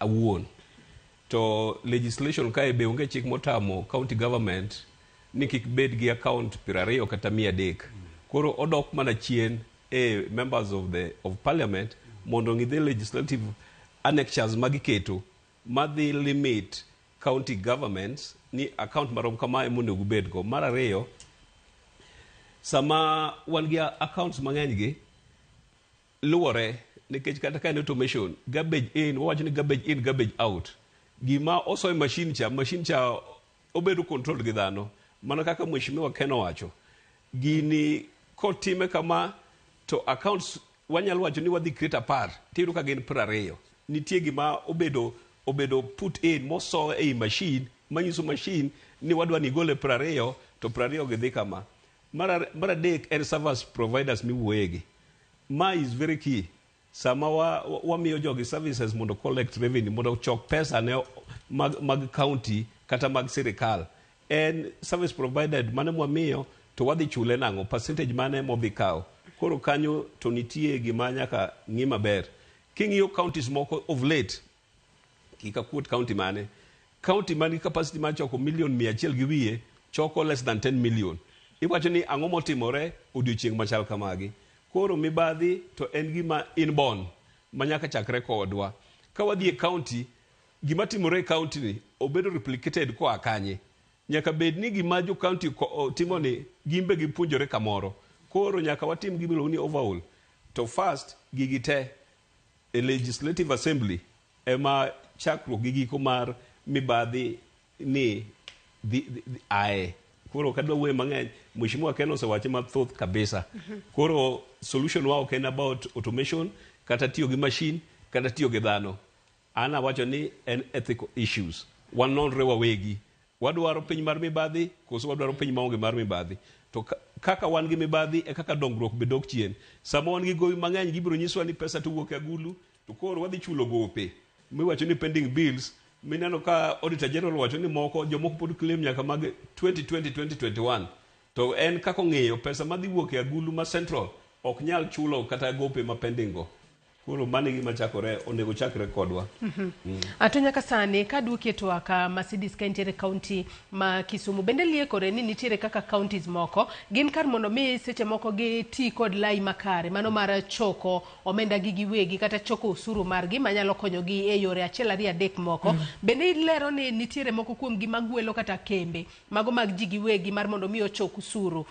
awuon. To legislation kae be onge chik motamo county government ni kik bed gi account 20 kata 100. Koro odok mana chien members of parliament mondo ngi the legislative annexures magiketo madhi limit county governments ni account marom kama mondo gubed go. Mar ariyo, sama wan gi accounts mang'eny gi luwore nikech kata ka automation garbage in, wawacho ni garbage in garbage out, gima osoe machine cha obedo control gi dhano, mana kaka mheshimiwa Ken wacho. Gini kotime kama to accounts wanyalo wacho ni wadhi create apart tiyudo ka gin 20. Nitie gima obedo put in moso ei machine manyiso machine ni wadwa ni gole 20 to 20 gidhi kama. Mar adek en service providers miwuoyegi. Ma is very key. Sama wamiyo jogi services mondo collect revenue, mondo chok pesa ne mag county kata mag sirikal. En service provided mane mwamiyo to wadhi chule nango, percentage mane modhi kao. Koro kanyo to nitie gima nyaka ng'i maber. King'iyo counties moko of late, kika kuot county mane capacity mar choko million 100 gi wiye choko less than 10 million. Iwacho ni ang'o motimore odiochieng' machal kamagi. Koro mibadhi to en gima inborn manyaka chakre kodwa. Ka wadhi e county, gima timore e county ni obedo replicated koa kanye. Nyaka bed ni gima jo county timo ni gimbe gipuonjore kamoro. Koro nyaka watim gimiluongo ni overhaul. To first gigi te e legislative assembly ema chakruok gi giko mar mibadhi ni ae. Koro kadwa wuoyo mang'eny, mheshimiwa Ken osewache mathoth kabisa. Koro solution wao ken about automation, kata tiyo gi machine, kata tiyo gi dhano. Ana wacho ni en ethical issues. Wan nonre wawegi. Wadwaro piny mar mibadhi, koso wadwaro piny maonge mar mibadhi. To kaka wan gi mibadhi e kaka dongruok be dok chien. Sama wan gi gowi mang'eny gibiro nyiswa ni pesa to wuok e agulu, to koro wadhi chulo gope. Miwacho ni pending bills, mineno ka Auditor General wacho ni jomoko pod claim nyaka mag 2020-2021. To en kako ng'eyo pesa madhi wuok e agulu ma central ok nyal chulo kata gope ma pending go. Koro mani gima chakore, onego chakre kodwa. Ato nyaka sani kaduoki e twaka Mercedes ka entiere county ma Kisumu, bende liekore ni nitiere kaka counties moko gin kar mondo mi seche moko gi ti kod lai makare mano mar choko omenda gi giwegi kata choko usuru margi manyalo konyogi e yore 1 2 3 moko. Bende ilero ni nitiere moko kuom gi magwelo kata kembe mago mag ji giwegi mar mondo mi ochok usuru.